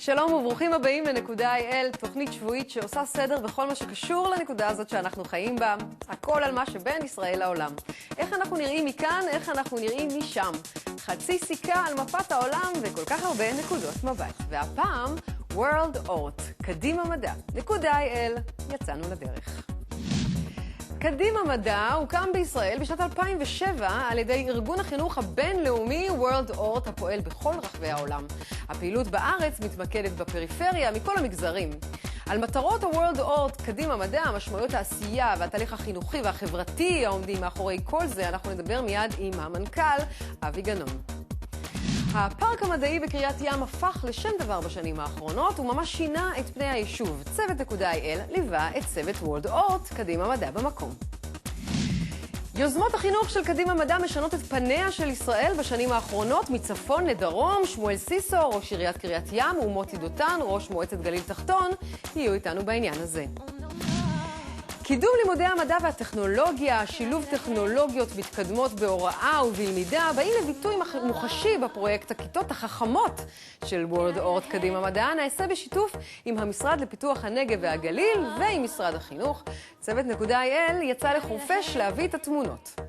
שלום וברוכים הבאים לנקודה IL, תוכנית שבועית שעושה סדר בכל מה שקשור לנקודה הזאת שאנחנו חיים בה. הכל על מה שבין ישראל לעולם. איך אנחנו נראים מכאן, איך אנחנו נראים משם. חצי סיכה על מפת העולם וכל כך הרבה נקודות מבט. והפעם, World Art, קדימה מדע. נקודה IL, יצאנו לדרך. קדימה מדע הוקם בישראל בשנת 2007 על ידי ארגון החינוך הבינלאומי World Art הפועל בכל רחבי העולם. הפעילות בארץ מתמקדת בפריפריה מכל המגזרים. על מטרות ה-World Art קדימה מדע, משמעויות העשייה והתהליך החינוכי והחברתי העומדים מאחורי כל זה, אנחנו נדבר מיד עם המנכ"ל אבי גנון. הפארק המדעי בקריית ים הפך לשם דבר בשנים האחרונות וממש שינה את פני היישוב. צוות נקודה IL ליווה את צוות World Art קדימה מדע במקום. יוזמות החינוך של קדימה מדע משנות את פניה של ישראל בשנים האחרונות מצפון לדרום. שמואל סיסו, ראש עיריית קריית ים, ומוטי דותן, ראש מועצת גליל תחתון, יהיו איתנו בעניין הזה. קידום לימודי המדע והטכנולוגיה, שילוב טכנולוגיות מתקדמות בהוראה ובלמידה, באים לביטוי מוחשי בפרויקט הכיתות החכמות של World Art קדימה מדע, נעשה בשיתוף עם המשרד לפיתוח הנגב והגליל ועם משרד החינוך. צוות נקודה IL יצא לחורפש להביא את התמונות.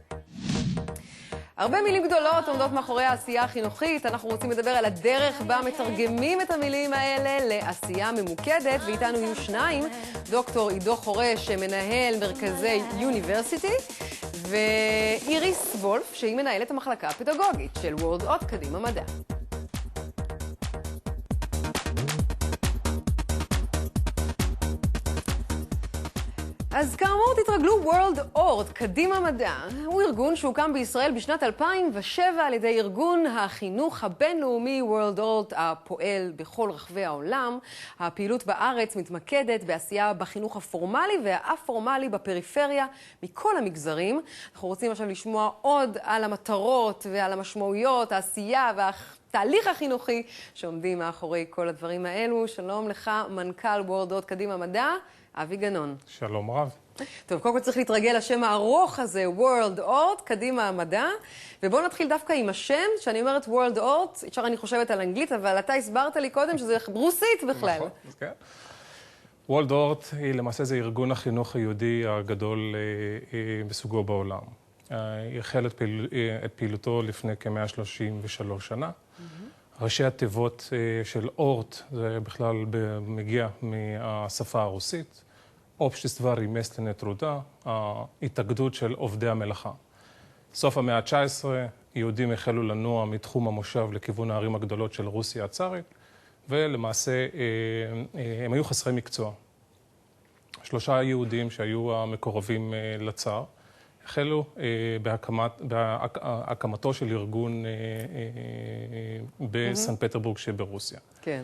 הרבה מילים גדולות עומדות מאחורי העשייה החינוכית. אנחנו רוצים לדבר על הדרך בה מתרגמים את המילים האלה לעשייה ממוקדת, ואיתנו יהיו שניים, דוקטור עידו חורש, מנהל מרכזי יוניברסיטי, ואיריס וולף, שהיא מנהלת המחלקה הפדגוגית של World Art קדימה מדע. אז כאמור תתרגלו, World Art קדימה מדע הוא ארגון שהוקם בישראל בשנת 2007 על ידי ארגון החינוך הבינלאומי World Art הפועל בכל רחבי העולם. הפעילות בארץ מתמקדת בעשייה בחינוך הפורמלי והאפורמלי בפריפריה מכל המגזרים. אנחנו רוצים עכשיו לשמוע עוד על המטרות ועל המשמעויות, העשייה והתהליך החינוכי שעומדים מאחורי כל הדברים האלו. שלום לך, מנכ"ל World Art קדימה מדע, אבי גנון. שלום רב. טוב, קודם כל צריך להתרגל לשם הארוך הזה, World Art, קדימה המדע. ובואו נתחיל דווקא עם השם, שאני אומרת World Art, ישר אני חושבת על אנגלית, אבל אתה הסברת לי קודם שזה רוסית בכלל. נכון, כן. World Art היא למעשה זה ארגון החינוך היהודי הגדול בסוגו בעולם. היא החל את פעילותו לפני כ-133 שנה. ראשי התיבות של אורט, זה בכלל מגיע מהשפה הרוסית. אובשטסטווה רימסלנה טרודה, ההתאגדות של עובדי המלאכה. סוף המאה ה-19, יהודים החלו לנוע מתחום המושב לכיוון הערים הגדולות של רוסיה הצארית, ולמעשה הם היו חסרי מקצוע. 3 יהודים שהיו המקורבים לצאר, החלו בהקמתו של ארגון בסן פטרבורג שברוסיה. כן.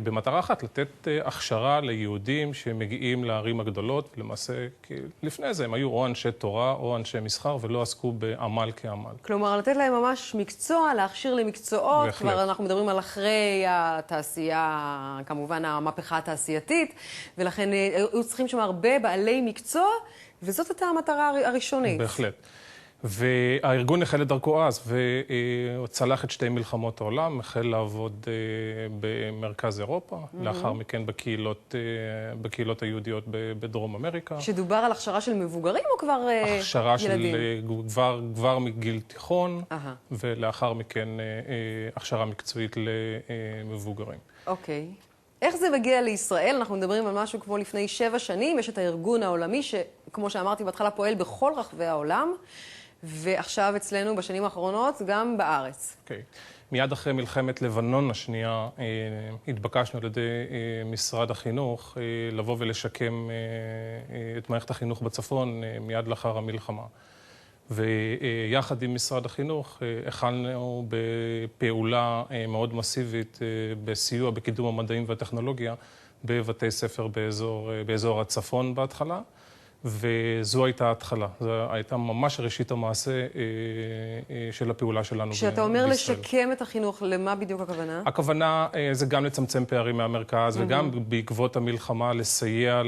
במטרה אחת, לתת הכשרה ליהודים שמגיעים לערים הגדולות, ולמעשה, לפני זה הם היו או אנשי תורה או אנשי מסחר, ולא עסקו בעמל כעמל. כלומר, לתת להם ממש מקצוע, להכשיר למקצועות. בהחלט. כבר אנחנו מדברים על אחרי התעשייה, כמובן המהפכה התעשייתית, ולכן היו צריכים שם הרבה בעלי מקצוע, וזאת הייתה המטרה הראשונית. בהחלט. והארגון החל את דרכו אז, וצלח את 2 מלחמות העולם, החל לעבוד במרכז אירופה, לאחר מכן בקהילות היהודיות בדרום אמריקה. שדובר על הכשרה של מבוגרים או כבר ילדים? הכשרה של כבר מגיל תיכון, ולאחר מכן הכשרה מקצועית למבוגרים. אוקיי. איך זה מגיע לישראל? אנחנו מדברים על משהו כמו לפני 7 שנים, יש את הארגון העולמי שכמו שאמרתי בהתחלה פועל בכל רחבי העולם, ועכשיו אצלנו בשנים האחרונות גם בארץ. אוקיי. מיד אחרי מלחמת לבנון השנייה התבקשנו על ידי משרד החינוך לבוא ולשקם את מערכת החינוך בצפון מיד לאחר המלחמה. ויחד עם משרד החינוך החלנו בפעולה מאוד מסיבית בסיוע בקידום המדעים והטכנולוגיה בבתי ספר באזור הצפון בהתחלה, וזו הייתה ההתחלה. זו הייתה ממש ראשית המעשה של הפעולה שלנו בישראל. כשאתה אומר לשקם את החינוך, למה בדיוק הכוונה? הכוונה זה גם לצמצם פערים מהמרכז, וגם בעקבות המלחמה לסייע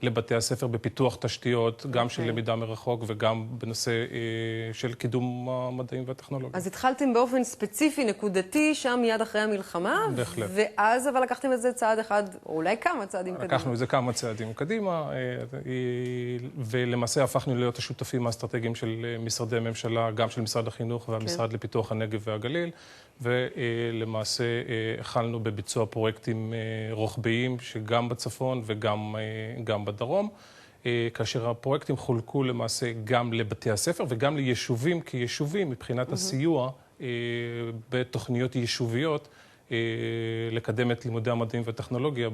לבתי הספר בפיתוח תשתיות, גם של למידה מרחוק וגם בנושא של קידום המדעים והטכנולוגיה. אז התחלתם באופן ספציפי, נקודתי, שם מיד אחרי המלחמה. בהחלט. ואז אבל לקחתם את זה צעד אחד, או אולי כמה צעדים קדימה. לקחנו את זה כמה צעדים קדימה, ולמעשה הפכנו להיות השותפים האסטרטגיים של משרדי הממשלה, גם של משרד החינוך והמשרד לפיתוח הנגב והגליל, ולמעשה החלנו בביצוע פרויקטים רוחביים שגם בצפון וגם בדרום, כאשר הפרויקטים חולקו למעשה גם לבתי הספר וגם ליישובים כיישובים מבחינת הסיוע בתוכניות יישוביות, לקדם את לימודי המדעים והטכנולוגיה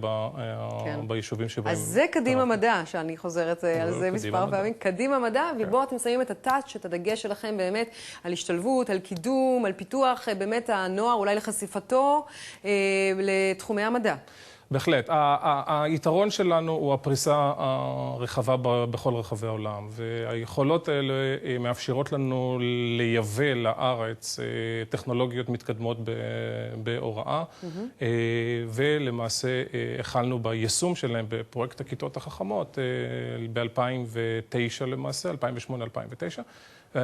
ביישובים שבהם. אז זה קדימה מדע, שאני חוזרת על זה מספר פעמים. קדימה מדע, ובו אתם שמים את הטאץ', את הדגש שלכם באמת על השתלבות, על קידום, על פיתוח באמת הנוער, אולי לחשיפתו לתחומי המדע. בהחלט. היתרון שלנו הוא הפריסה הרחבה בכל רחבי העולם, והיכולות האלה מאפשרות לנו לייבא לארץ טכנולוגיות מתקדמות בהוראה, ולמעשה החלנו ביישום שלהם בפרויקט הכיתות החכמות ב-2009 למעשה, 2008-2009.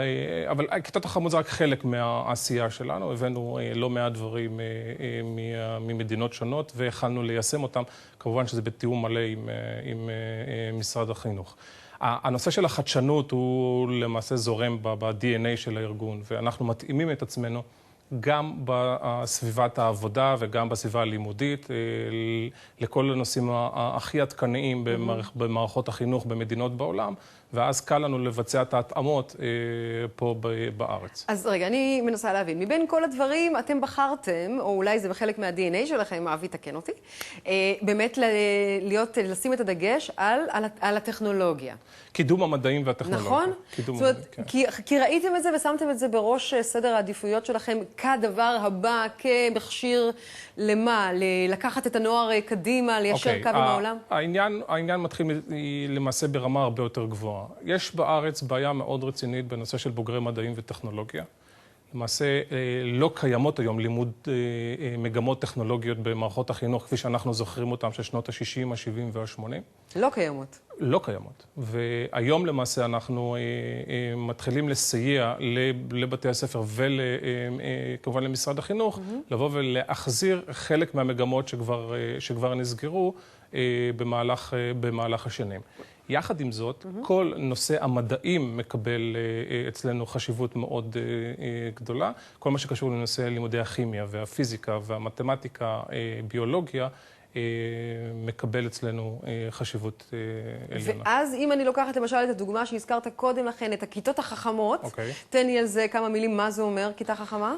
אבל כיתות החכמות זה רק חלק מהעשייה שלנו, הבאנו לא מעט דברים ממדינות שונות והחלנו ליישם אותם, כמובן שזה בתיאום מלא עם משרד החינוך. הנושא של החדשנות הוא למעשה זורם ב-DNA של הארגון, ואנחנו מתאימים את עצמנו גם בסביבת העבודה וגם בסביבה הלימודית, לכל הנושאים הכי עדכניים במערכות החינוך במדינות בעולם, ואז קל לנו לבצע את ההתאמות פה בארץ. אז רגע, אני מנסה להבין. מבין כל הדברים, אתם בחרתם, או אולי זה בחלק מה-DNA שלכם, אבי תקן אותי, באמת לשים את הדגש על הטכנולוגיה. קידום המדעים והטכנולוגיה. נכון? זאת אומרת, כי ראיתם את זה ושמתם את זה בראש סדר העדיפויות שלכם כדבר הבא, כמכשיר למה? לקחת את הנוער קדימה, ליישר קו עם העולם? העניין מתחיל למעשה ברמה הרבה יותר גבוהה. יש בארץ בעיה מאוד רצינית בנושא של בוגרי מדעים וטכנולוגיה. למעשה לא קיימות היום לימוד מגמות טכנולוגיות במערכות החינוך, כפי שאנחנו זוכרים אותם של שנות ה-60, ה-70 וה-80. לא קיימות. לא קיימות. והיום למעשה אנחנו מתחילים לסייע לבתי הספר וכמובן למשרד החינוך, לבוא ולהחזיר חלק מהמגמות שכבר נסגרו במהלך השנים. יחד עם זאת, כל נושא המדעים מקבל אצלנו חשיבות מאוד גדולה. כל מה שקשור לנושא לימודי הכימיה והפיזיקה והמתמטיקה, ביולוגיה, מקבל אצלנו חשיבות עליונה. ואז אם אני לוקחת למשל את הדוגמה שהזכרת קודם לכן, את הכיתות החכמות, תן לי על זה כמה מילים, מה זה אומר, כיתה חכמה?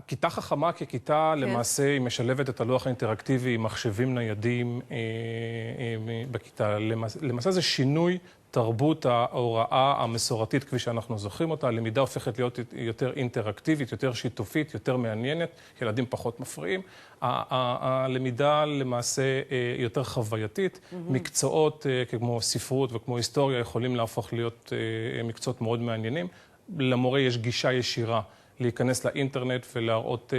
כיתה חכמה ככיתה למעשה היא משלבת את הלוח האינטראקטיבי עם מחשבים ניידים בכיתה. למעשה זה שינוי תרבות ההוראה המסורתית כפי שאנחנו זוכרים אותה. הלמידה הופכת להיות יותר אינטראקטיבית, יותר שיתופית, יותר מעניינת, ילדים פחות מפריעים. הלמידה למעשה יותר חווייתית. מקצועות כמו ספרות וכמו היסטוריה יכולים להפוך להיות מקצועות מאוד מעניינים. למורה יש גישה ישירה להיכנס לאינטרנט ולהראות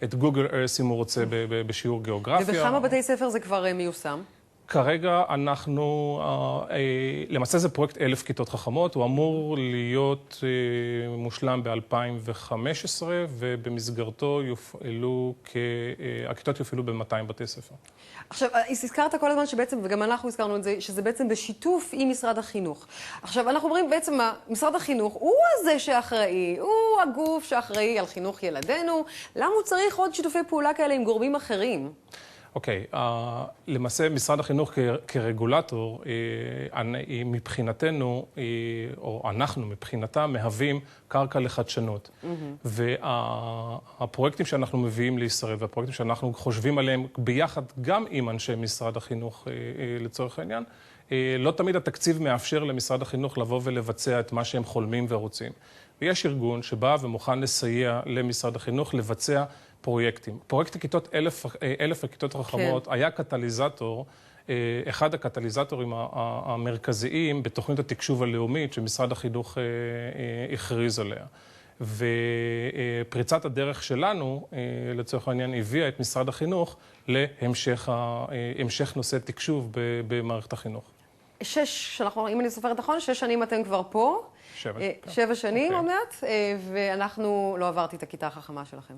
את גוגל ארת' אם הוא רוצה בשיעור גיאוגרפיה. ובכמה בתי ספר זה כבר מיושם? כרגע אנחנו, למעשה זה פרויקט 1,000 כיתות חכמות, הוא אמור להיות מושלם ב-2015, ובמסגרתו הכיתות יופעלו ב-200 בתי ספר. עכשיו, הזכרת כל הזמן שבעצם, וגם אנחנו הזכרנו את זה, שזה בעצם בשיתוף עם משרד החינוך. עכשיו, אנחנו אומרים בעצם, משרד החינוך הוא הזה שאחראי, הוא הגוף שאחראי על חינוך ילדינו, למה הוא צריך עוד שיתופי פעולה כאלה עם גורמים אחרים? אוקיי, למעשה משרד החינוך כרגולטור, מבחינתנו, או אנחנו מבחינתם, מהווים קרקע לחדשנות. והפרויקטים שאנחנו מביאים לישראל, והפרויקטים שאנחנו חושבים עליהם ביחד, גם עם אנשי משרד החינוך לצורך העניין, לא תמיד התקציב מאפשר למשרד החינוך לבוא ולבצע את מה שהם חולמים ורוצים. ויש ארגון שבא ומוכן לסייע למשרד החינוך לבצע פרויקטים. פרויקט הכיתות 1,000 הכיתות החכמות היה קטליזטור אחד הקטליזטורים המרכזיים בתוכנית התקשוב הלאומית שמשרד החינוך הכריז עליה. ופריצת הדרך שלנו, לצורך העניין, הביאה את משרד החינוך להמשך נושא תקשוב במערכת החינוך. אם אני סופרת נכון, 6 שנים אתם כבר פה. 7 שנים עוד מעט, ואנחנו לא עברתי את הכיתה החכמה שלכם.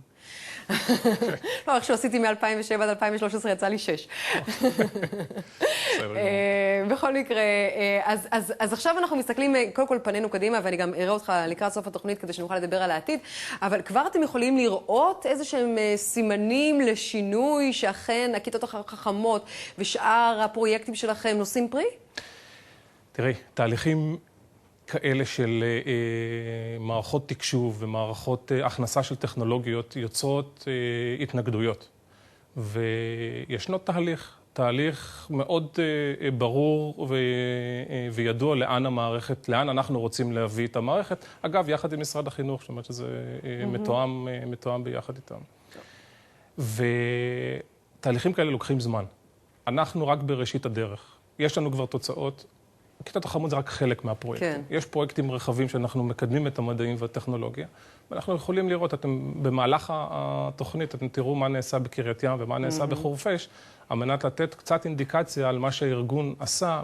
לא, איך שעשיתי מ-2007 עד 2013 יצא לי 6. בכל מקרה, אז עכשיו אנחנו מסתכלים, קודם כל פנינו קדימה, ואני גם אראה אותך לקראת סוף התוכנית כדי שנוכל לדבר על העתיד, אבל כבר אתם יכולים לראות איזה שהם סימנים לשינוי שאכן הכיתות החכמות ושאר הפרויקטים שלכם נושאים פרי? תראי, תהליכים כאלה של מערכות תקשוב ומערכות הכנסה של טכנולוגיות יוצרות התנגדויות. וישנו תהליך מאוד ברור וידוע לאן אנחנו רוצים להביא את המערכת. אגב, יחד עם משרד החינוך, זאת אומרת שזה מתואם ביחד איתם. ותהליכים כאלה לוקחים זמן. אנחנו רק בראשית הדרך. יש לנו כבר תוצאות. כיתות החכמות זה רק חלק מהפרויקטים. כן. יש פרויקטים רחבים שאנחנו מקדמים את המדעים והטכנולוגיה, ואנחנו יכולים לראות, במהלך התוכנית, אתם תראו מה נעשה בקריית ים ומה נעשה בחורפיש, על מנת לתת קצת אינדיקציה על מה שהארגון עשה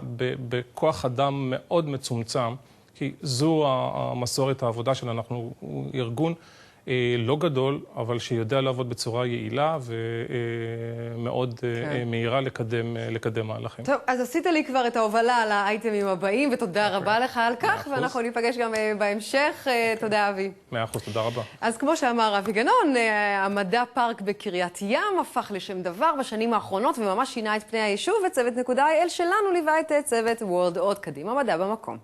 בכוח אדם מאוד מצומצם, כי זו המסורת העבודה שלנו. אנחנו ארגון לא גדול, אבל שיודע לעבוד בצורה יעילה ומאוד מהירה לקדם מהלכים. טוב, אז עשית לי כבר את ההובלה על האייטמים הבאים, ותודה רבה לך על כך, ואנחנו ניפגש גם בהמשך. תודה, אבי. 100%, תודה רבה. אז כמו שאמר אבי גנון, המדע פארק בקריית ים הפך לשם דבר בשנים האחרונות, וממש שינה את פני היישוב, וצוות .il שלנו ליווה את צוות WorldOrt. קדימה מדע במקום.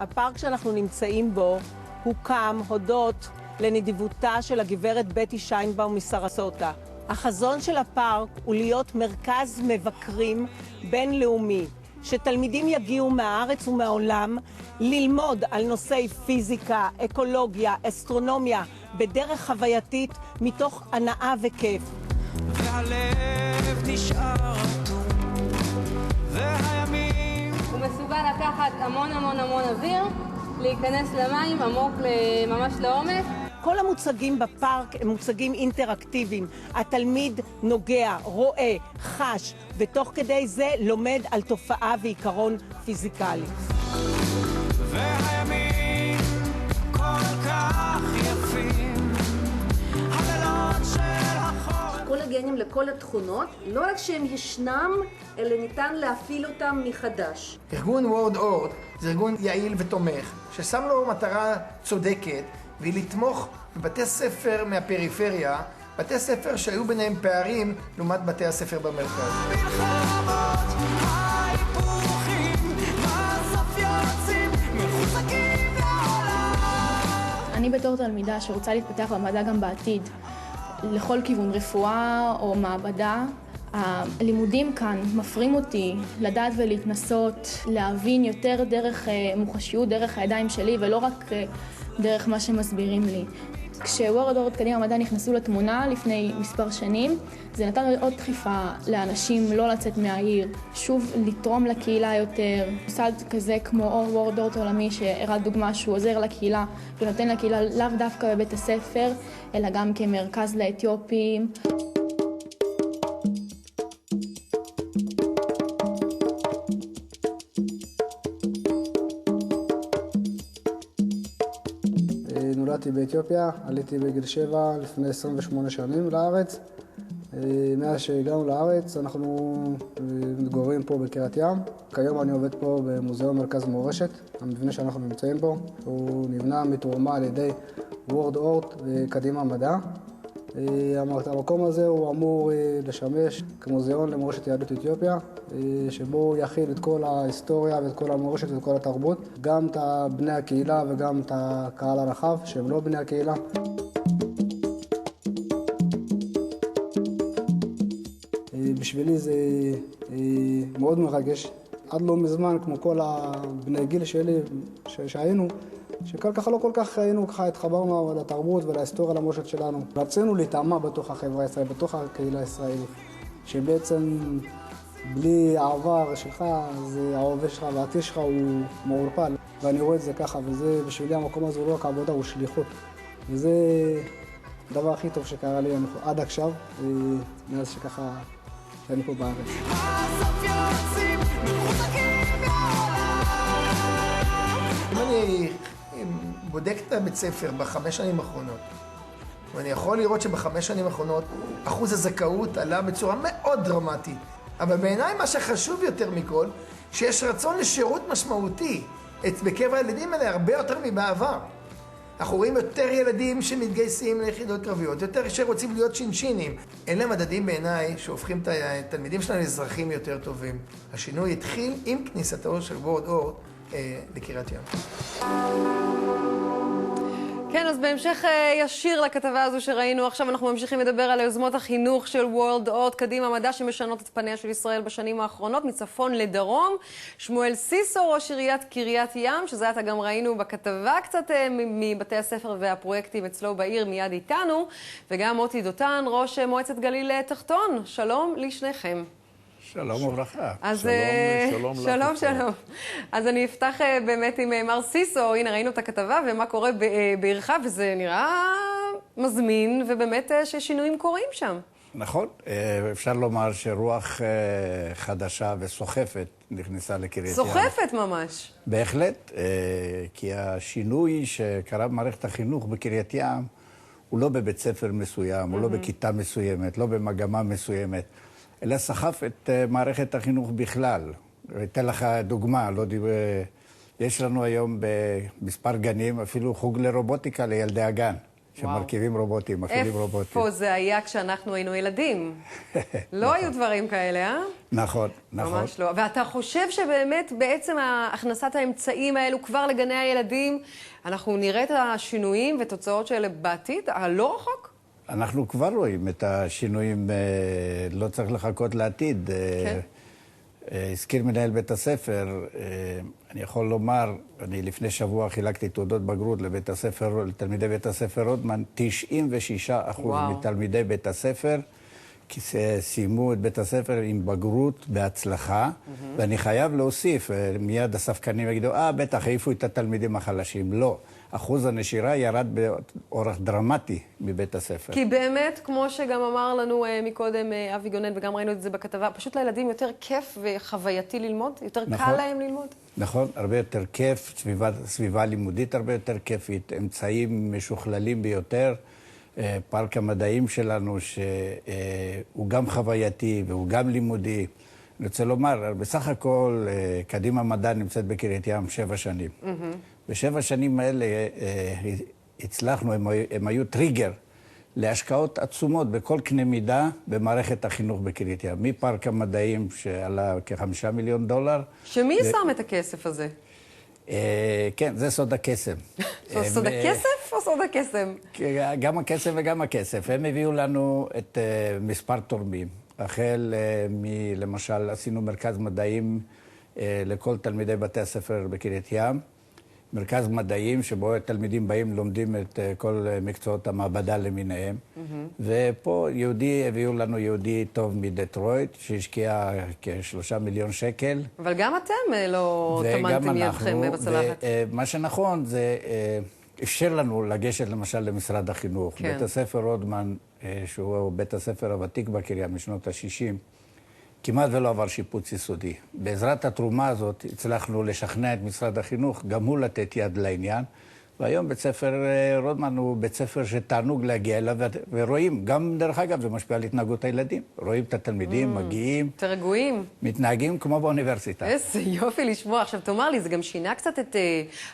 הפארק שאנחנו נמצאים בו הוקם הודות לנדיבותה של הגברת בטי שיינבאום מסרסוטה. החזון של הפארק הוא להיות מרכז מבקרים בינלאומי, שתלמידים יגיעו מהארץ ומהעולם ללמוד על נושאי פיזיקה, אקולוגיה, אסטרונומיה, בדרך חווייתית מתוך הנאה וכיף. והלב נשאר אטום, והימים מסוגל לקחת המון אוויר, להיכנס למים עמוק ממש לעומק. כל המוצגים בפארק הם מוצגים אינטראקטיביים. התלמיד נוגע, רואה, חש, ותוך כדי זה לומד על תופעה ועיקרון פיזיקלי. והימים כל כך יפים, הלילות של החול. כל הגנים לכל התכונות, לא רק שהם ישנם, אלא ניתן להפעיל אותם מחדש. ארגון WorldOrt זה ארגון יעיל ותומך, ששם לו מטרה צודקת, והיא לתמוך בבתי ספר מהפריפריה, בתי ספר שהיו ביניהם פערים לעומת בתי הספר במרכז. מלחמות, ההיפוכים, בסוף יוצאים מחוזקים לעולם. אני בתור תלמידה שרוצה להתפתח במדע גם בעתיד, לכל כיוון רפואה או מעבדה, הלימודים כאן מפרים אותי לדעת ולהתנסות, להבין יותר דרך מוחשיות, דרך הידיים שלי, ולא רק דרך מה שמסבירים לי. כשוורלדורט קדימה מדע נכנסו לתמונה לפני מספר שנים, זה נתן עוד דחיפה לאנשים לא לצאת מהעיר, שוב לתרום לקהילה יותר. מוסד כזה כמו WorldOrt עולמי שהראה דוגמה שהוא עוזר לקהילה ונותן לקהילה לאו דווקא בבית הספר, אלא גם כמרכז לאתיופים. נולדתי באתיופיה, עליתי בגיל 7 לפני 28 שנים לארץ. מאז שהגענו לארץ אנחנו מתגוררים פה בקריית ים. כיום אני עובד פה במוזיאון מרכז מורשת. המבנה שאנחנו נמצאים בו הוא נבנה מתרומה על ידי WorldOrt וקדימה מדע. המקום הזה הוא אמור לשמש כמוזיאון למורשת יהדות אתיופיה, שבו הוא יכיל את כל ההיסטוריה ואת כל המורשת ואת כל התרבות, גם את בני הקהילה וגם את הקהל הרחב שהם לא בני הקהילה. בשבילי זה מאוד מרגש. עד לא מזמן, כמו כל הבני גיל שלי שהיינו, שככה לא כל כך היינו, ככה התחברנו לתרבות ולהיסטוריה, למורשת שלנו. רצינו להתאמה בתוך החברה הישראלית, בתוך הקהילה הישראלית, שבעצם בלי העבר שלך, זה ההווה שלך והעתיד שלך הוא מעורפל. ואני רואה את זה ככה, וזה בשבילי המקום הזה הוא לא רק עבודה, הוא שליחות. וזה הדבר הכי טוב שקרה לי עד עכשיו, מאז שככה, שאני פה בארץ. הסוף יוצאים מחוזקים מהעולם. אם אני בודק את הבית ספר ב5 שנים האחרונות, ואני יכול לראות שב5 שנים האחרונות אחוז הזכאות עלה בצורה מאוד דרמטית. אבל בעיניי מה שחשוב יותר מכל, שיש רצון לשירות משמעותי בקרב הילדים האלה הרבה יותר מבעבר. אנחנו רואים יותר ילדים שמתגייסים ליחידות קרביות, יותר שרוצים להיות שינשינים. אלה מדדים בעיניי שהופכים את התלמידים שלנו לאזרחים יותר טובים. השינוי התחיל עם כניסתו של וורד אורט לקריית ים. כן, אז בהמשך ישיר לכתבה הזו שראינו, עכשיו אנחנו ממשיכים לדבר על יוזמות החינוך של וורד אורט, קדימה מדע שמשנות את פניה של ישראל בשנים האחרונות, מצפון לדרום. שמואל סיסו, ראש עיריית קריית ים, שזה אתה גם ראינו בכתבה קצת מבתי הספר והפרויקטים אצלו בעיר מיד איתנו, וגם מוטי דותן, ראש מועצת גליל תחתון. שלום לשניכם. שלום וברכה. שלום. אז אני אפתח באמת עם מר סיסו. הנה, ראינו את הכתבה ומה קורה בעירך, וזה נראה מזמין, ובאמת ששינויים קורים שם. נכון. אפשר לומר שרוח חדשה וסוחפת נכנסה לקריית ים. סוחפת ממש. בהחלט, כי השינוי שקרה במערכת החינוך בקריית ים, הוא לא בבית ספר מסוים, הוא לא בכיתה מסוימת, לא במגמה מסוימת. אלא סחף את מערכת החינוך בכלל. אתן לך דוגמה, יש לנו היום במספר גנים אפילו חוג לרובוטיקה לילדי הגן, שמרכיבים רובוטים, מפעילים רובוטים. איפה זה היה כשאנחנו היינו ילדים? לא היו דברים כאלה, נכון, נכון. ממש לא. ואתה חושב שבאמת בעצם הכנסת האמצעים האלו כבר לגני הילדים, אנחנו נראה את השינויים ותוצאות שאלה בעתיד, הלא רחוק? אנחנו כבר רואים את השינויים, לא צריך לחכות לעתיד. כן. הזכיר מנהל בית הספר, אני יכול לומר, אני לפני שבוע חילקתי תעודות בגרות לבית הספר, לתלמידי בית הספר רודמן, 96% מתלמידי בית הספר סיימו את בית הספר עם בגרות בהצלחה, ואני חייב להוסיף, מיד הספקנים יגידו, בטח העיפו את התלמידים החלשים. לא. אחוז הנשירה ירד באורח דרמטי מבית הספר. כי באמת, כמו שגם אמר לנו מקודם אבי גונן, וגם ראינו את זה בכתבה, פשוט לילדים יותר כיף וחווייתי ללמוד, יותר קל להם ללמוד. נכון, הרבה יותר כיף, סביבה לימודית הרבה יותר כיפית, אמצעים משוכללים ביותר. פארק המדעים שלנו, שהוא גם חווייתי והוא גם לימודי. אני רוצה לומר, בסך הכל, קדימה מדע נמצאת בקריית ים 7 שנים. ב7 שנים האלה הצלחנו, הם היו טריגר להשקעות עצומות בכל קנה מידה במערכת החינוך בקריית ים. מפארק המדעים שעלה כ$5 מיליון. שמי שם את הכסף הזה? כן, זה סוד הקסם. סוד הכסף או סוד הקסם? גם הכסף וגם הכסף. הם הביאו לנו את מספר תורמים. החל למשל, עשינו מרכז מדעים לכל תלמידי בתי הספר בקריית ים. מרכז מדעים שבו תלמידים באים לומדים את כל מקצועות המעבדה למיניהם. ופה הביאו לנו יהודי טוב מדטרויט, שהשקיע כ$3 מיליון. אבל גם אתם לא טמנתם ידכם בצלחת. מה שנכון זה אפשר לנו לגשת למשל למשרד החינוך. כן. בית הספר רודמן, שהוא בית הספר הוותיק בקריה משנות ה-60, כמעט ולא עבר שיפוץ יסודי. בעזרת התרומה הזאת הצלחנו לשכנע את משרד החינוך, גם הוא לתת יד לעניין. והיום בית ספר רודמן הוא בית ספר שתענוג להגיע אליו, ורואים, גם דרך אגב זה משפיע על התנהגות הילדים. רואים את התלמידים, מגיעים. תרגועים. מתנהגים כמו באוניברסיטה. איזה יופי לשמוע. עכשיו תאמר לי, זה גם שינה קצת את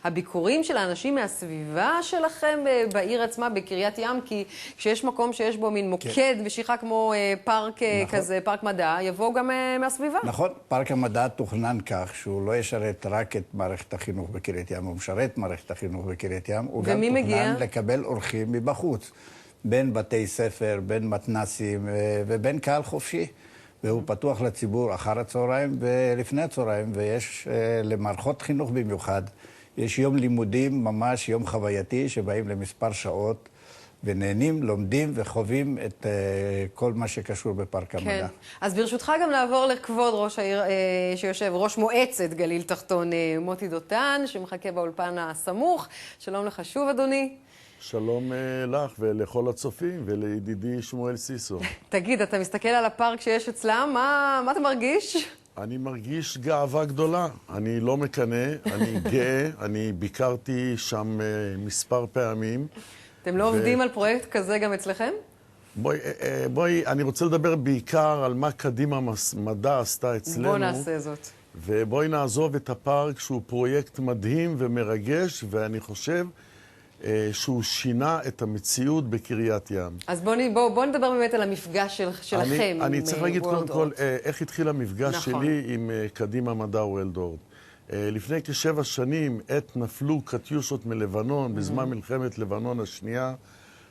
הביקורים של האנשים מהסביבה שלכם בעיר עצמה, בקריית ים, כי כשיש מקום שיש בו מין מוקד משיכה כמו פארק כזה, פארק מדע, יבואו גם מהסביבה. נכון, פארק המדע תוכנן כך שהוא לא ישרת רק את מערכת החינוך בקריית ים, הוא משרת מערכת החינוך בקריית ים, הוא גם תוכנן לקבל אורחים מבחוץ, בין בתי ספר, בין מתנסים ובין קהל חופשי. והוא פתוח לציבור אחר הצהריים ולפני הצהריים, ויש למערכות חינוך במיוחד, יש יום לימודים, ממש יום חווייתי, שבאים למספר שעות, ונהנים, לומדים וחווים את כל מה שקשור בפארק המדע. כן. אז ברשותך גם לעבור לכבוד ראש העיר שיושב, ראש מועצת גליל תחתון, מוטי דותן, שמחכה באולפן הסמוך. שלום לך שוב, אדוני. שלום לך ולכל הצופים ולידידי שמואל סיסו. תגיד, אתה מסתכל על הפארק שיש אצלם, מה אתה מרגיש? אני מרגיש גאווה גדולה. אני לא מקנא, אני גאה, אני ביקרתי שם מספר פעמים. אתם לא עובדים על פרויקט כזה גם אצלכם? בואי, אני רוצה לדבר בעיקר על מה קדימה מדע עשתה אצלנו. בוא נעשה זאת. ובואי נעזוב את הפארק שהוא פרויקט מדהים ומרגש, ואני חושב שהוא שינה את המציאות בקריית ים. אז בוא נדבר באמת על המפגש שלכם. אני צריך להגיד קודם כל איך התחיל המפגש נכון. שלי עם קדימה מדע וולדורט. לפני כ7 שנים, עת נפלו קטיושות מלבנון, בזמן מלחמת לבנון השנייה,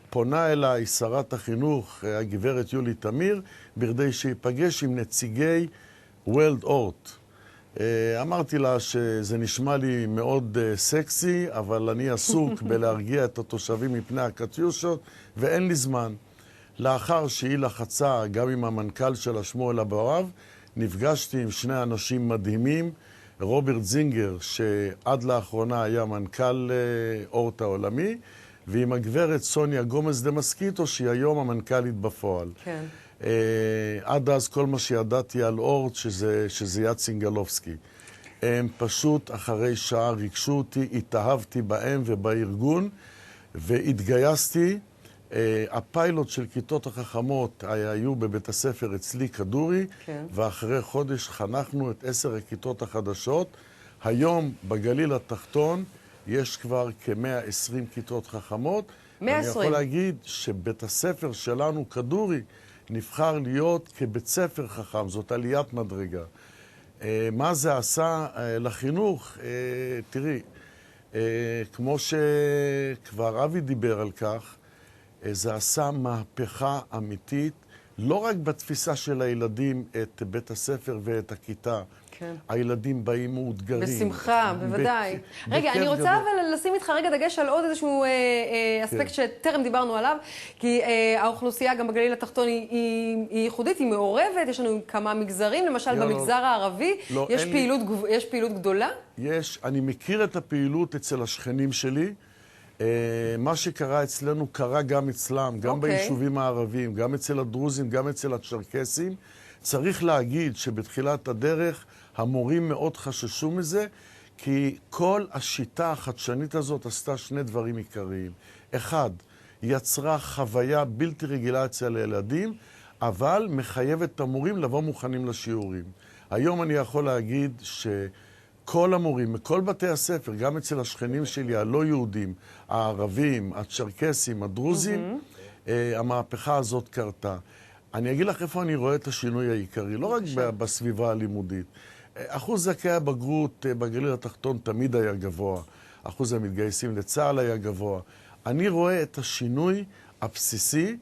פונה אליי שרת החינוך, הגברת יולי תמיר, בכדי שיפגש עם נציגי וולדורט. אמרתי לה שזה נשמע לי מאוד סקסי, אבל אני עסוק בלהרגיע את התושבים מפני הקטיושות, ואין לי זמן. לאחר שהיא לחצה, גם עם המנכ"ל שלה, שמואל אבואב, נפגשתי עם 2 אנשים מדהימים, רוברט זינגר, שעד לאחרונה היה מנכ"ל אורט העולמי, ועם הגברת סוניה גומז דה מסקיטו, שהיא היום המנכ"לית בפועל. כן. עד אז כל מה שידעתי על אורט, שזה יד סינגלובסקי. הם פשוט אחרי שעה ריגשו אותי, התאהבתי בהם ובארגון, והתגייסתי. הפיילוט של כיתות החכמות היו בבית הספר אצלי כדורי, כן. ואחרי חודש חנכנו את 10 הכיתות החדשות. היום בגליל התחתון יש כבר כ-120 כיתות חכמות. 120. אני יכול להגיד שבית הספר שלנו כדורי נבחר להיות כבית ספר חכם, זאת עליית מדרגה. מה זה עשה לחינוך? תראי, כמו שכבר אבי דיבר על כך, זה עשה מהפכה אמיתית, לא רק בתפיסה של הילדים את בית הספר ואת הכיתה. כן. הילדים באים מאותגרים. בשמחה, בוודאי. רגע, אני רוצה אבל לשים איתך רגע דגש על עוד איזשהו אספקט שטרם דיברנו עליו, כי האוכלוסייה גם בגליל התחתון היא ייחודית, היא מעורבת, יש לנו כמה מגזרים, למשל במגזר הערבי, יש פעילות גדולה? יש, אני מכיר את הפעילות אצל השכנים שלי, מה שקרה אצלנו קרה גם אצלם, גם ביישובים הערביים, גם אצל הדרוזים, גם אצל הצ'רקסים. צריך להגיד שבתחילת הדרך המורים מאוד חששו מזה, כי כל השיטה החדשנית הזאת עשתה 2 דברים עיקריים. 1, יצרה חוויה בלתי רגילה אצל הילדים, אבל מחייבת את המורים לבוא מוכנים לשיעורים. היום אני יכול להגיד כל המורים, מכל בתי הספר, גם אצל השכנים שלי, הלא יהודים, הערבים, הצ'רקסים, הדרוזים, המהפכה הזאת קרתה. אני אגיד לך איפה אני רואה את השינוי העיקרי, לא רק בסביבה הלימודית. אחוז זכאי הבגרות בגליל התחתון תמיד היה גבוה, אחוז המתגייסים לצה"ל היה גבוה. אני רואה את השינוי הבסיסי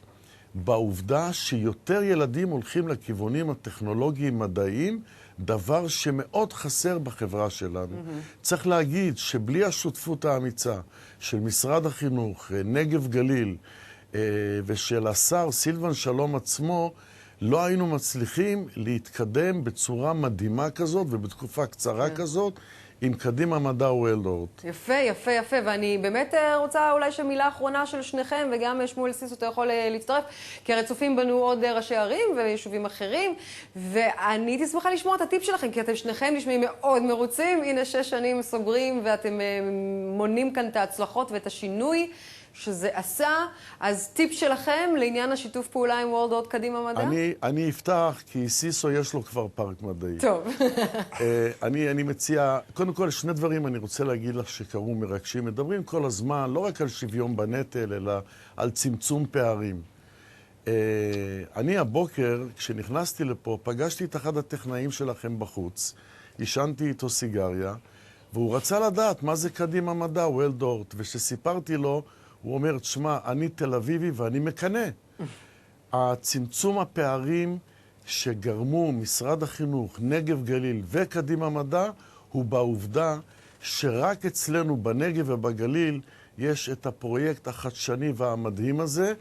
בעובדה שיותר ילדים הולכים לכיוונים הטכנולוגיים-מדעיים, דבר שמאוד חסר בחברה שלנו. צריך להגיד שבלי השותפות האמיצה של משרד החינוך, נגב גליל, ושל השר סילבן שלום עצמו, לא היינו מצליחים להתקדם בצורה מדהימה כזאת ובתקופה קצרה כזאת עם קדימה מדע וולדורט. יפה, יפה, יפה, ואני באמת רוצה אולי שמילה אחרונה של שניכם, וגם שמואל סיסו, אתה יכול להצטרף, כי הרי צופים בנו עוד ראשי ערים ויישובים אחרים, ואני הייתי שמחה לשמוע את הטיפ שלכם, כי אתם שניכם נשמעים מאוד מרוצים, הנה 6 שנים סוגרים, ואתם מונים כאן את ההצלחות ואת השינוי שזה עשה, אז טיפ שלכם לעניין השיתוף פעולה עם וולדורט קדימה מדע? אני אפתח, כי סיסו יש לו כבר פארק מדעי. טוב. אני מציע, קודם כל 2 דברים אני רוצה להגיד לך שקרו מרגשים. מדברים כל הזמן, לא רק על שוויון בנטל, אלא על צמצום פערים. אני הבוקר, כשנכנסתי לפה, פגשתי את אחד הטכנאים שלכם בחוץ, ישנתי איתו סיגריה, והוא רצה לדעת מה זה קדימה מדע, וולדורט, ושסיפרתי לו, הוא אומר, תשמע, אני תל אביבי ואני מקנה. הצמצום הפערים שגרמו משרד החינוך, נגב גליל וקדימה מדע, הוא בעובדה שרק אצלנו בנגב ובגליל יש את הפרויקט החדשני והמדהים הזה,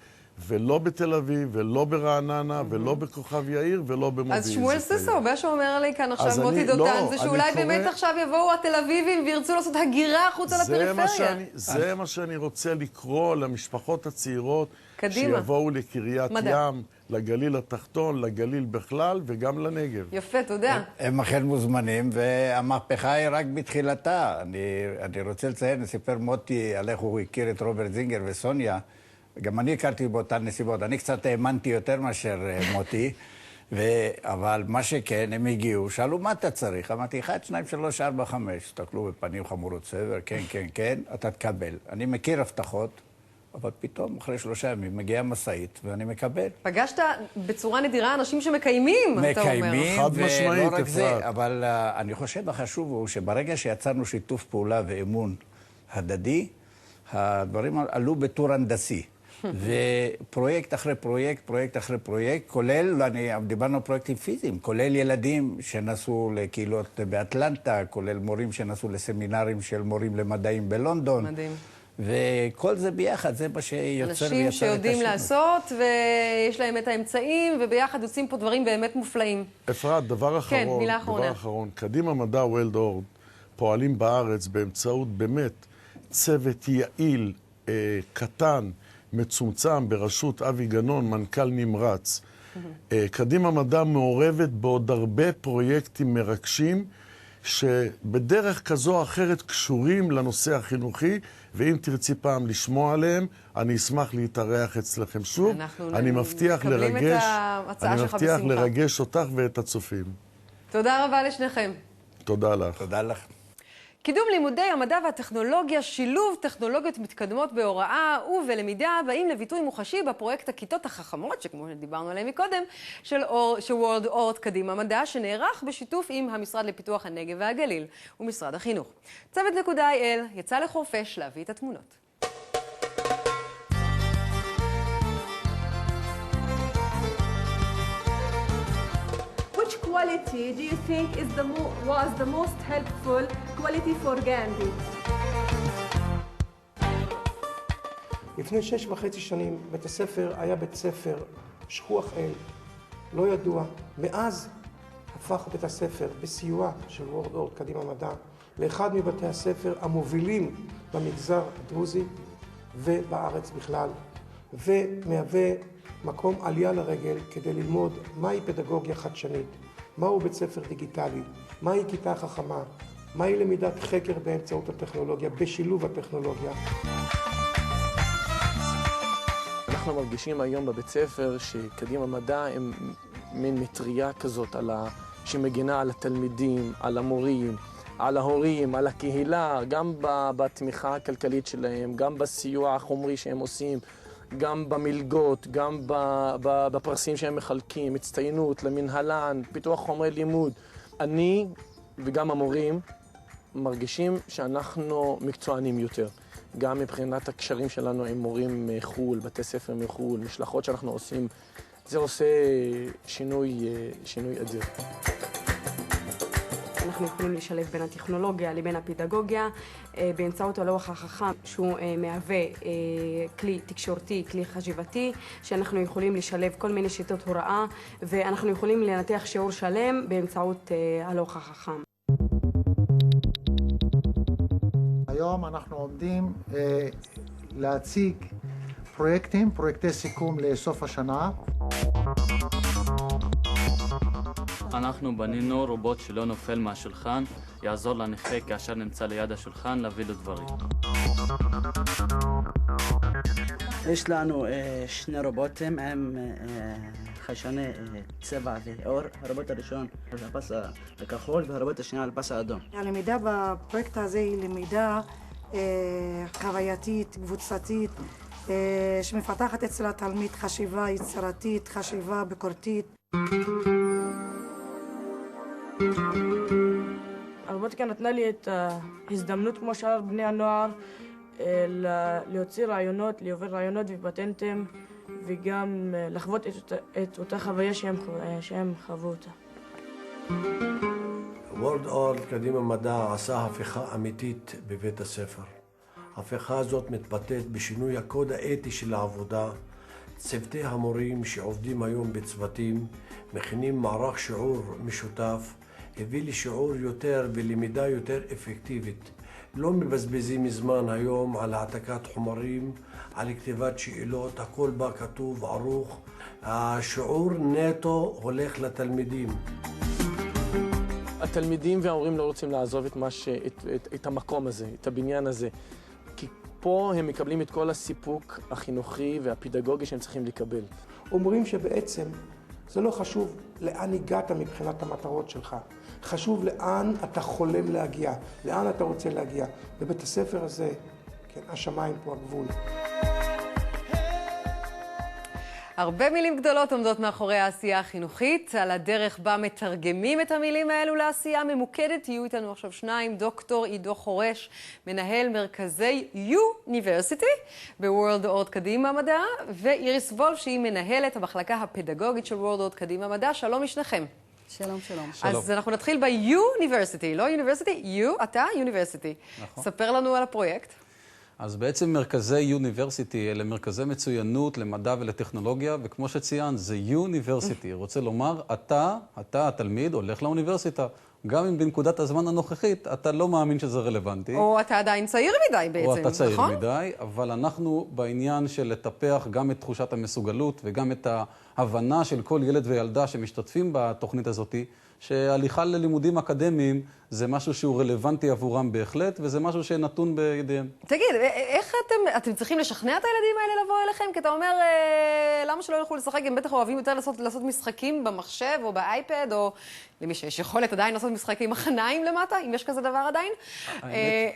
ולא בתל אביב, ולא ברעננה, ולא בכוכב יאיר, ולא במודיעין. אז שמואל סיסו, מה שאומר לי כאן עכשיו מוטי דותן, זה שאולי באמת עכשיו יבואו התל אביבים וירצו לעשות הגירה החוצה לפריפריה. זה מה שאני רוצה לקרוא למשפחות הצעירות, שיבואו לקריית ים, לגליל התחתון, לגליל בכלל וגם לנגב. יפה, תודה. הם אכן מוזמנים, והמהפכה היא רק בתחילתה. אני רוצה לציין, סיפר מוטי על איך הוא הכיר את רוברט זינגר וסוניה, גם אני הכרתי באותן נסיבות. אני קצת האמנתי יותר מאשר מוטי, אבל מה שכן, הם הגיעו, שאלו מה אתה צריך? אמרתי, 1, 2, 3, 4, 5. הסתכלו בפנים חמורות סבר, כן, כן, כן, אתה תקבל. אני מכיר הבטחות, אבל פתאום אחרי 3 ימים מגיעה מסעית ואני מקבל. פגשת בצורה נדירה אנשים שמקיימים, אתה אומר. מקיימים, ולא רק זה, אבל אני חושב החשוב הוא שברגע שיצרנו שיתוף פעולה ואמון הדדי, הדברים עלו בטור הנדסי. ופרויקט אחרי פרויקט, פרויקט אחרי פרויקט, כולל, דיברנו על פרויקטים פיזיים, כולל ילדים שנסעו לקהילות באטלנטה, כולל מורים שנסעו לסמינרים של מורים למדעים בלונדון. מדהים. וכל זה ביחד, זה מה שיוצר ויצר את השינוי. אנשים שיודעים לעשות, ויש להם את האמצעים, וביחד יוצאים פה דברים באמת מופלאים. אפרת, דבר אחרון. כן, מילה אחרונה. דבר אחרון. קדימה מדע וולדורד פועלים בארץ באמצעות באמת צוות יעיל, קטן, מצומצם, בראשות אבי גנון, מנכ"ל נמרץ. קדימה מדע מעורבת בעוד הרבה פרויקטים מרגשים, שבדרך כזו או אחרת קשורים לנושא החינוכי, ואם תרצי פעם לשמוע עליהם, אני אשמח להתארח אצלכם שוב. אני מבטיח לרגש אותך ואת הצופים. תודה רבה לשניכם. תודה לך. תודה לך. קידום לימודי המדע והטכנולוגיה, שילוב טכנולוגיות מתקדמות בהוראה ובלמידה, באים לביטוי מוחשי בפרויקט הכיתות החכמות, שכמו שדיברנו עליהם מקודם, של וורלד אורט קדימה מדע, שנערך בשיתוף עם המשרד לפיתוח הנגב והגליל ומשרד החינוך. צוות .il יצא לחורפש להביא את התמונות. Which quality do you think was the most helpful quality for Gandhi? לפני 6.5 שנים בית הספר היה בית ספר שכוח אל, לא ידוע. מאז הפך בית הספר בסיוע של וורלד אורט קדימה מדע לאחד מבתי הספר המובילים במגזר הדרוזי ובארץ בכלל, ומהווה מקום עלייה לרגל כדי ללמוד מהי פדגוגיה חדשנית, מהו בית ספר דיגיטלי, מהי כיתה חכמה, מהי למידת חקר באמצעות הטכנולוגיה, בשילוב הטכנולוגיה. אנחנו מרגישים היום בבית ספר שקדימה מדע הם מין מטריה כזאת שמגינה על התלמידים, על המורים, על ההורים, על הקהילה, גם בתמיכה הכלכלית שלהם, גם בסיוע החומרי שהם עושים, גם במלגות, גם בפרסים שהם מחלקים, הצטיינות למנהלן, פיתוח חומרי לימוד. אני וגם המורים מרגישים שאנחנו מקצוענים יותר. גם מבחינת הקשרים שלנו עם מורים מחול, בתי ספר מחול, משלחות שאנחנו עושים, זה עושה שינוי אדיר. אנחנו יכולים לשלב בין הטכנולוגיה לבין הפדגוגיה באמצעות הלוח החכם, שהוא מהווה כלי תקשורתי, כלי חשיבתי, שאנחנו יכולים לשלב כל מיני שיטות הוראה, ואנחנו יכולים לנתח שיעור שלם באמצעות הלוח החכם. היום אנחנו עומדים להציג פרויקטי סיכום לסוף השנה. אנחנו בנינו רובוט שלא נופל מהשולחן, יעזור לנכה כאשר נמצא ליד השולחן להביא לו דברים. יש לנו 2 רובוטים עם חיישני צבע ואור. הרובוט הראשון על הפס הכחול והרובוט השני על הפס האדום. הלמידה בפרויקט הזה היא למידה חווייתית, קבוצתית, שמפתחת אצל התלמיד חשיבה יצירתית, חשיבה ביקורתית. הרובוטיקה נתנה לי את ההזדמנות, כמו שאר בני הנוער, להוציא רעיונות, להוביל רעיונות ופטנטים, וגם לחוות את אותה חוויה שהם חוו אותה. וורלד אורט קדימה מדע עשה הפיכה אמיתית בבית הספר. ההפיכה הזאת מתבטאת בשינוי הקוד האתי של העבודה. צוותי המורים שעובדים היום בצוותים מכינים מערך שיעור משותף, הביא לשיעור יותר ולמידה יותר אפקטיבית. לא מבזבזים זמן היום על העתקת חומרים, על כתיבת שאלות, הכל בה כתוב, ערוך. השיעור נטו הולך לתלמידים. התלמידים וההורים לא רוצים לעזוב את המקום הזה, את הבניין הזה. כי פה הם מקבלים את כל הסיפוק החינוכי והפדגוגי שהם צריכים לקבל. אומרים שבעצם זה לא חשוב לאן הגעת מבחינת המטרות שלך. חשוב לאן אתה חולם להגיע, לאן אתה רוצה להגיע. בבית הספר הזה, כן, השמיים פה הגבול. הרבה מילים גדולות עומדות מאחורי העשייה החינוכית. על הדרך בה מתרגמים את המילים האלו לעשייה ממוקדת. יהיו איתנו עכשיו שניים, דוקטור עידו חורש, מנהל מרכזי יוניברסיטי בוורלד אורט קדימה מדע, ואיריס וולף שהיא מנהלת המחלקה הפדגוגית של וורלד אורט קדימה מדע. שלום לשניכם. שלום, שלום. אז אנחנו נתחיל ביוניברסיטי, לא יוניברסיטי, אתה יוניברסיטי. נכון. ספר לנו על הפרויקט. אז בעצם מרכזי יוניברסיטי אלה מרכזי מצוינות למדע ולטכנולוגיה, וכמו שציינת, זה יוניברסיטי. רוצה לומר, אתה התלמיד, הולך לאוניברסיטה. גם אם בנקודת הזמן הנוכחית אתה לא מאמין שזה רלוונטי. או אתה עדיין צעיר מדי בעצם, נכון? או אתה צעיר מדי, אבל אנחנו בעניין של לטפח גם את תחושת המסוגלות וגם את ההבנה של כל ילד וילדה שמשתתפים בתוכנית הזאת, שהליכה ללימודים אקדמיים זה משהו שהוא רלוונטי עבורם בהחלט, וזה משהו שנתון בידיהם. תגיד, איך אתם צריכים לשכנע את הילדים האלה לבוא אליכם? כי אתה אומר, למה שלא ילכו לשחק? הם בטח אוהבים יותר לעשות משחקים במחשב או באייפד, או למי שיש יכולת עדיין לעשות משחק עם החניים למטה, אם יש כזה דבר עדיין.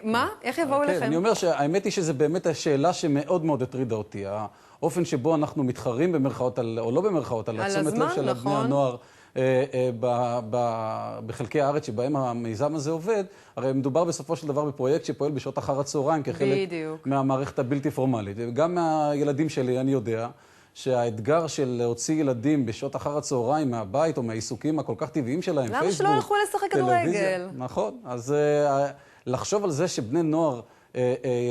מה? איך יבואו אליכם? אני אומר שהאמת היא שזה באמת השאלה שמאוד מאוד הטרידה אותי. האופן שבו אנחנו מתחרים במרכאות, או לא במרכאות, על התשומת לב של בני הנוער. בחלקי הארץ שבהם המיזם הזה עובד, הרי מדובר בסופו של דבר בפרויקט שפועל בשעות אחר הצהריים כחלק מהמערכת הבלתי פורמלית. וגם מהילדים שלי אני יודע שהאתגר של להוציא ילדים בשעות אחר הצהריים מהבית או מהעיסוקים הכל כך טבעיים שלהם, למה שלא ילכו לשחק כדורגל? נכון, אז לחשוב על זה שבני נוער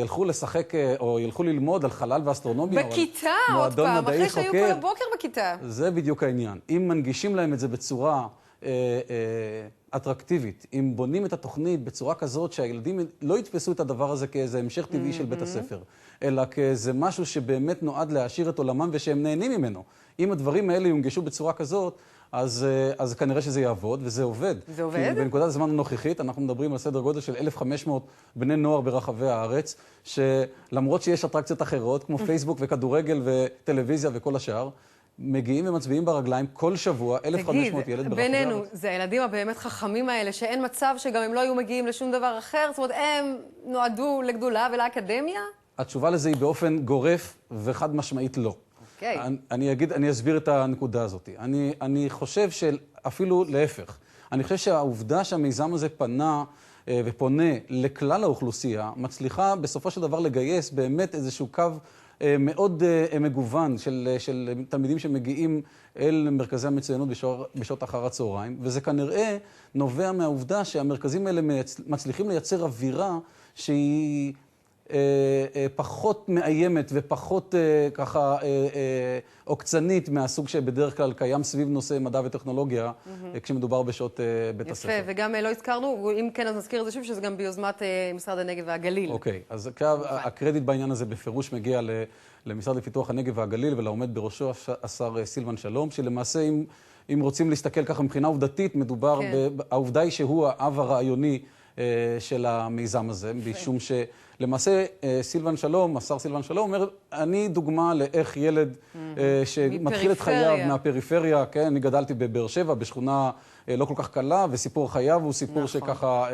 ילכו לשחק או ילכו ללמוד על חלל ואסטרונומיה. בכיתה עוד פעם, אחרי שהיו כל הבוקר בכיתה. זה בדיוק העניין. אם מנגישים להם את זה בצורה אטרקטיבית, אם בונים את התוכנית בצורה כזאת שהילדים לא יתפסו את הדבר הזה כאיזה המשך טבעי של בית הספר, אלא כאיזה משהו שבאמת נועד להעשיר את עולמם ושהם נהנים ממנו. אם הדברים האלה יונגשו בצורה כזאת, אז כנראה שזה יעבוד, וזה עובד. זה עובד? כי בנקודת הזמן הנוכחית, אנחנו מדברים על סדר גודל של 1,500 בני נוער ברחבי הארץ, שלמרות שיש אטרקציות אחרות, כמו פייסבוק וכדורגל וטלוויזיה וכל השאר, מגיעים ומצביעים ברגליים כל שבוע, 1,500 ילד ברחבי הארץ. בינינו, זה הילדים הבאמת חכמים האלה, שאין מצב שגם הם לא היו מגיעים לשום דבר אחר, זאת אומרת, הם נועדו לגדולה ולאקדמיה? התשובה לזה היא באופן גורף וחד משמעית לא. אני אסביר את הנקודה הזאת. אני חושב שאפילו להפך. אני חושב שהעובדה שהמיזם הזה פנה ופונה לכלל האוכלוסייה, מצליחה בסופו של דבר לגייס באמת איזשהו קו מאוד מגוון של תלמידים שמגיעים אל מרכזי המצוינות בשעות אחר הצהריים, וזה כנראה נובע מהעובדה שהמרכזים האלה מצליחים לייצר אווירה שהיא פחות מאיימת ופחות ככה עוקצנית מהסוג שבדרך כלל קיים סביב נושא מדע וטכנולוגיה כשמדובר בשעות בית הספר. יפה, וגם לא הזכרנו, אם כן אז נזכיר את זה שוב, שזה גם ביוזמת משרד הנגב והגליל. אוקיי, אז הקרדיט בעניין הזה בפירוש מגיע למשרד לפיתוח הנגב והגליל ולעומד בראשו השר סילבן שלום, שלמעשה אם רוצים להסתכל ככה מבחינה עובדתית, מדובר, העובדה היא שהוא האב הרעיוני של המיזם הזה, משום שלמעשה סילבן שלום, השר סילבן שלום אומר, אני דוגמה לאיך ילד שמתחיל את חייו מהפריפריה, כן, אני גדלתי בבאר שבע, בשכונה לא כל כך קלה, וסיפור חייו הוא סיפור שככה,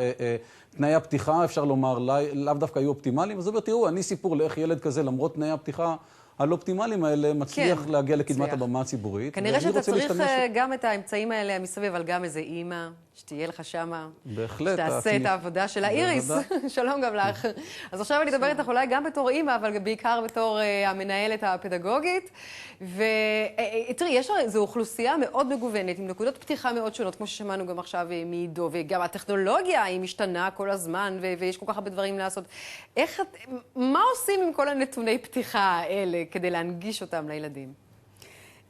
תנאי הפתיחה, אפשר לומר, לאו דווקא היו אופטימליים, אז הוא אומר, תראו, אני סיפור לאיך ילד כזה, למרות תנאי הפתיחה, הלא אופטימליים האלה מצליח להגיע לקדמת הבמה הציבורית. כנראה שאתה צריך גם את האמצעים האלה מסביב, אבל גם איזה אימא, שתהיה לך שמה, בהחלט. שתעשה את העבודה של איריס. שלום גם לך. אז עכשיו אני אדבר איתך אולי גם בתור אימא, אבל בעיקר בתור המנהלת הפדגוגית. ותראי, זו אוכלוסייה מאוד מגוונת, עם נקודות פתיחה מאוד שונות, כמו ששמענו גם עכשיו מעידו, וגם הטכנולוגיה היא משתנה כל הזמן, ויש כל כך הרבה דברים לעשות. מה עושים עם כל הנתוני פתיחה האלה כדי להנגיש אותם לילדים?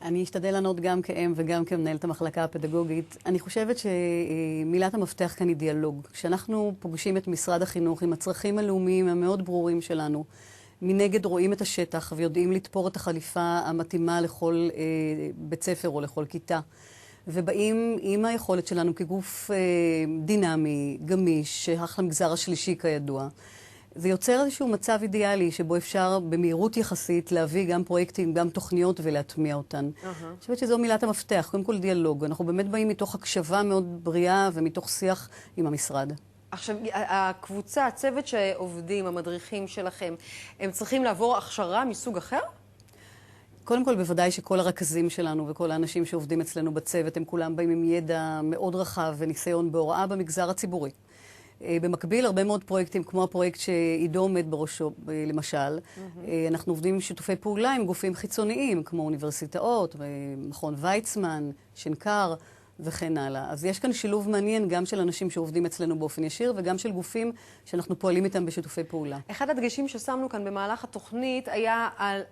אני אשתדל לענות גם כאם וגם כמנהלת המחלקה הפדגוגית. אני חושבת שמילת המפתח כאן היא דיאלוג. כשאנחנו פוגשים את משרד החינוך עם הצרכים הלאומיים המאוד ברורים שלנו, מנגד רואים את השטח ויודעים לתפור את החליפה המתאימה לכל בית ספר או לכל כיתה. ובאים עם היכולת שלנו כגוף דינמי, גמיש, שייך למגזר השלישי כידוע. זה יוצר איזשהו מצב אידיאלי שבו אפשר במהירות יחסית להביא גם פרויקטים, גם תוכניות ולהטמיע אותן. אני חושבת שזו מילת המפתח, קודם כל דיאלוג. אנחנו באמת באים מתוך הקשבה מאוד בריאה ומתוך שיח עם המשרד. עכשיו, הקבוצה, הצוות שעובדים, המדריכים שלכם, הם צריכים לעבור הכשרה מסוג אחר? קודם כל, בוודאי שכל הרכזים שלנו וכל האנשים שעובדים אצלנו בצוות, הם כולם באים עם ידע מאוד רחב וניסיון בהוראה במגזר הציבורי. במקביל, הרבה מאוד פרויקטים, כמו הפרויקט שעידו עומד בראשו, למשל, אנחנו עובדים עם שיתופי פעולה עם גופים חיצוניים, כמו אוניברסיטאות, מכון ויצמן, שנקר וכן הלאה. אז יש כאן שילוב מעניין גם של אנשים שעובדים אצלנו באופן ישיר, וגם של גופים שאנחנו פועלים איתם בשיתופי פעולה. אחד הדגשים ששמנו כאן במהלך התוכנית היה על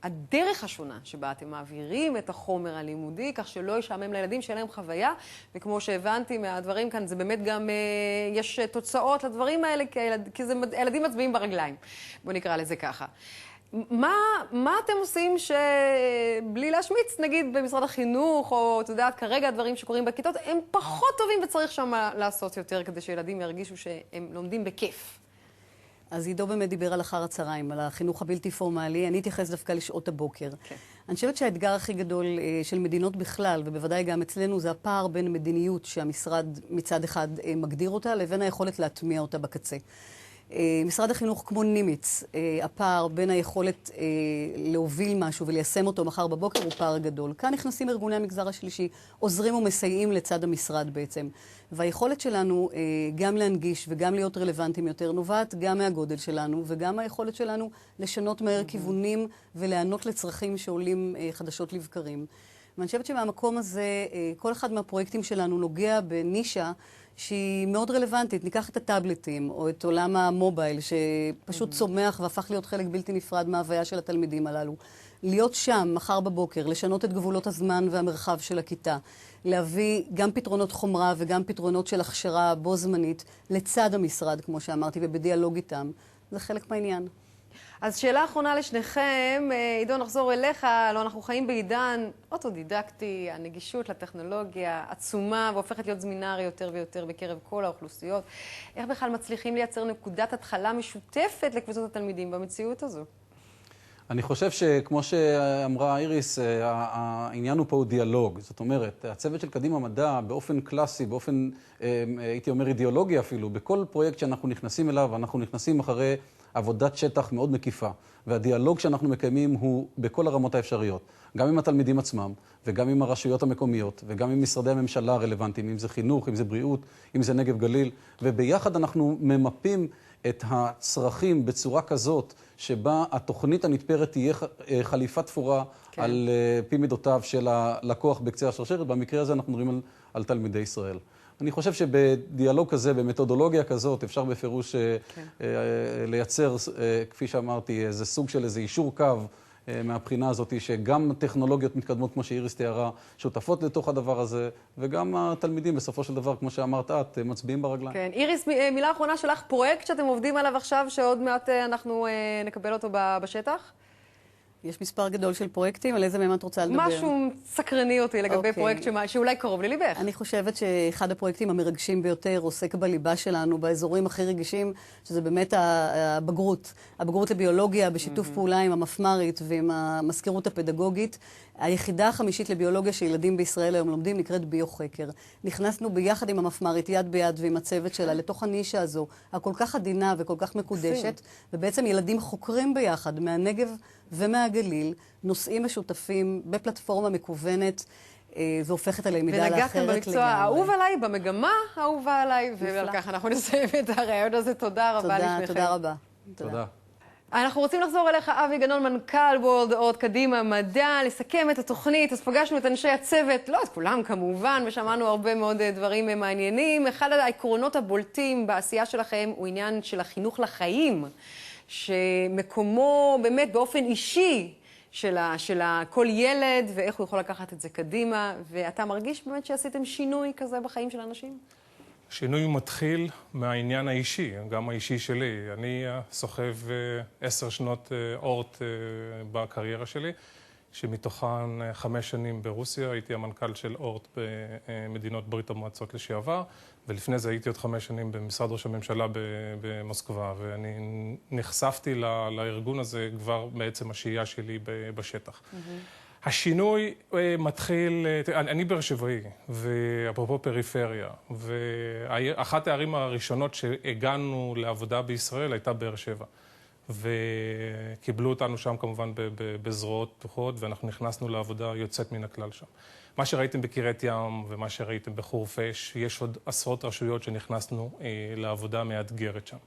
הדרך השונה שבה אתם מעבירים את החומר הלימודי, כך שלא ישעמם לילדים שאין להם חוויה, וכמו שהבנתי מהדברים כאן, זה באמת גם, יש תוצאות לדברים האלה, כי ילדים מצביעים ברגליים. בוא נקרא לזה ככה. מה אתם עושים שבלי להשמיץ, נגיד במשרד החינוך, או את יודעת, כרגע הדברים שקורים בכיתות, הם פחות טובים וצריך שם לעשות יותר, כדי שילדים ירגישו שהם לומדים בכיף? אז עידו באמת דיבר על אחר הצהריים, על החינוך הבלתי פורמלי. אני אתייחס דווקא לשעות הבוקר. אני חושבת שהאתגר הכי גדול של מדינות בכלל, ובוודאי גם אצלנו, זה הפער בין מדיניות שהמשרד מצד אחד מגדיר אותה, לבין היכולת להטמיע אותה בקצה. משרד החינוך כמו נימיץ, הפער בין היכולת להוביל משהו וליישם אותו מחר בבוקר הוא פער גדול. כאן נכנסים ארגוני המגזר השלישי, עוזרים ומסייעים לצד המשרד בעצם. והיכולת שלנו גם להנגיש וגם להיות רלוונטיים יותר נובעת גם מהגודל שלנו וגם היכולת שלנו לשנות מהר כיוונים ולענות לצרכים שעולים חדשות לבקרים. ואני חושבת שמהמקום הזה כל אחד מהפרויקטים שלנו נוגע בנישה שהיא מאוד רלוונטית. ניקח את הטאבלטים או את עולם המובייל שפשוט צומח והפך להיות חלק בלתי נפרד מההוויה של התלמידים הללו. להיות שם מחר בבוקר, לשנות את גבולות הזמן והמרחב של הכיתה, להביא גם פתרונות חומרה וגם פתרונות של הכשרה בו זמנית לצד המשרד, כמו שאמרתי, ובדיאלוג איתם. זה חלק מהעניין. אז שאלה אחרונה לשניכם, עידו, נחזור אליך. לא, אנחנו חיים בעידן אוטודידקטי, הנגישות לטכנולוגיה עצומה והופכת להיות זמינה יותר ויותר בקרב כל האוכלוסיות. איך בכלל מצליחים לייצר נקודת התחלה משותפת לקבוצות התלמידים במציאות הזו? אני חושב שכמו שאמרה איריס, העניין הוא פה הוא דיאלוג. זאת אומרת, הצוות של קדימה מדע באופן קלאסי, באופן, הייתי אומר אידיאולוגי אפילו, בכל פרויקט שאנחנו נכנסים אליו, אנחנו נכנסים אחרי עבודת שטח מאוד מקיפה. והדיאלוג שאנחנו מקיימים הוא בכל הרמות האפשריות. גם עם התלמידים עצמם, וגם עם הרשויות המקומיות, וגם עם משרדי הממשלה הרלוונטיים, אם זה חינוך, אם זה בריאות, אם זה נגב גליל. וביחד אנחנו ממפים את הצרכים בצורה כזאת, שבה התוכנית הנתפרת תהיה חליפה תפורה על פי מידותיו של הלקוח בקצה השרשרת. במקרה הזה אנחנו מדברים על תלמידי ישראל. אני חושב שבדיאלוג כזה, במתודולוגיה כזאת, אפשר בפירוש לייצר, כפי שאמרתי, איזה סוג של איזה אישור קו מהבחינה הזאת, שגם טכנולוגיות מתקדמות, כמו שאיריס תיארה, שותפות לתוך הדבר הזה, וגם התלמידים בסופו של דבר, כמו שאמרת את, מצביעים ברגליים. כן. איריס, מילה אחרונה שלך, פרויקט שאתם עובדים עליו עכשיו, שעוד מעט אנחנו נקבל אותו בשטח? יש מספר גדול של פרויקטים, על איזה מהם את רוצה לדבר? משהו סקרני אותי לגבי פרויקט שאולי קרוב לליבך. אני חושבת שאחד הפרויקטים המרגשים ביותר עוסק בליבה שלנו, באזורים הכי רגישים, שזה באמת הבגרות לביולוגיה, בשיתוף פעולה עם המפמ"רית ועם המזכירות הפדגוגית. היחידה החמישית לביולוגיה שילדים בישראל היום לומדים נקראת ביו-חקר. נכנסנו ביחד עם המפמ"רית, יד ביד ועם הצוות שלה, לתוך הנישה הזו, הכל כך עדינה וכל כך מקודשת, ובעצם ילדים חוקרים ביחד מהנגב ומהגליל, נושאים משותפים בפלטפורמה מקוונת, זה הופך את הלמידה לאחרת לגמרי. ונגעתם במקצוע האהוב עליי, במגמה האהובה עליי, ועל כך אנחנו נסיים את הרעיון הזה. תודה רבה לפניכם. תודה רבה. תודה. אנחנו רוצים לחזור אליך, אבי גנון, מנכ"ל וורד אורט קדימה מדע, לסכם את התוכנית. אז פגשנו את אנשי הצוות, לא את כולם כמובן, ושמענו הרבה מאוד דברים מעניינים. אחד העקרונות הבולטים בעשייה שלכם הוא עניין של החינוך לחיים, שמקומו באמת באופן אישי של כל ילד, ואיך הוא יכול לקחת את זה קדימה. ואתה מרגיש באמת שעשיתם שינוי כזה בחיים של אנשים? שינוי מתחיל מהעניין האישי, גם האישי שלי. אני סוחב 10 שנות אורט בקריירה שלי, שמתוכן 5 שנים ברוסיה. הייתי המנכ"ל של אורט במדינות ברית המועצות לשעבר, ולפני זה הייתי עוד 5 שנים במשרד ראש הממשלה במוסקבה, ואני נחשפתי לארגון הזה כבר בעצם השהייה שלי בשטח. השינוי מתחיל, אני באר שבעי, ואפרופו פריפריה, ואחת הערים הראשונות שהגענו לעבודה בישראל הייתה באר שבע. וקיבלו אותנו שם כמובן בזרועות פתוחות, ואנחנו נכנסנו לעבודה יוצאת מן הכלל שם. מה שראיתם בקריית ים ומה שראיתם בחורפיש, יש עוד עשרות רשויות שנכנסנו לעבודה מאתגרת שם.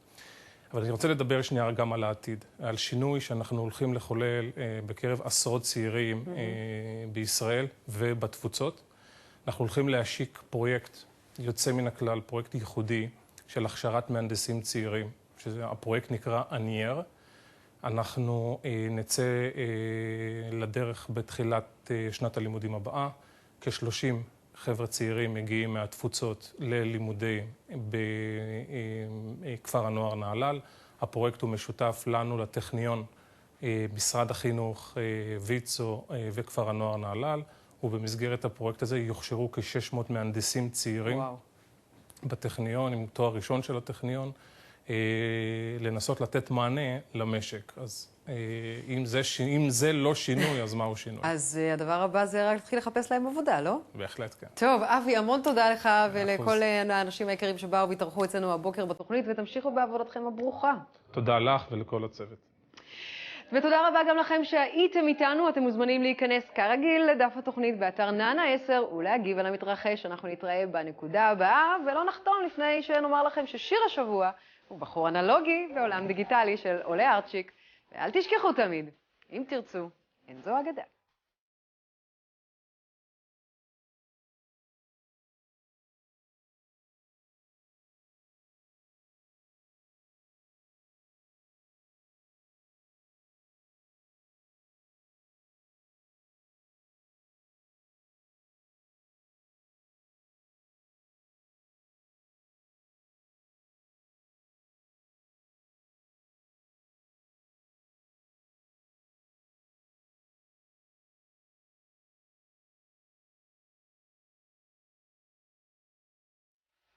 אבל אני רוצה לדבר שנייה גם על העתיד, על שינוי שאנחנו הולכים לחולל בקרב עשרות צעירים בישראל ובתפוצות. אנחנו הולכים להשיק פרויקט יוצא מן הכלל, פרויקט ייחודי של הכשרת מהנדסים צעירים, שהפרויקט נקרא אנייר. אנחנו נצא לדרך בתחילת שנת הלימודים הבאה. כ-30 חבר'ה צעירים מגיעים מהתפוצות ללימודי בכפר הנוער נהלל. הפרויקט הוא משותף לנו, לטכניון, משרד החינוך, ויצו וכפר הנוער נהלל, ובמסגרת הפרויקט הזה יוכשרו כ-600 מהנדסים צעירים בטכניון, עם תואר ראשון של הטכניון, לנסות לתת מענה למשק. אז אם זה לא שינוי, אז מהו שינוי? אז הדבר הבא זה רק להתחיל לחפש להם עבודה, לא? בהחלט, כן. טוב, אבי, המון תודה לך ולכל האנשים היקרים שבאו והתארחו אצלנו הבוקר בתוכנית, ותמשיכו בעבודתכם הברוכה. תודה לך ולכל הצוות. ותודה רבה גם לכם שהייתם איתנו. אתם מוזמנים להיכנס כרגיל לדף התוכנית באתר נאנה 10 ולהגיב על המתרחש. אנחנו נתראה בנקודה הבאה, ולא נחתום לפני שנאמר לכם ששיר השבוע הוא בחור אנלוגי בעולם דיגיטלי של עולה ארצ'יק. ואל תשכחו תמיד, אם תרצו, אין זו אגדה.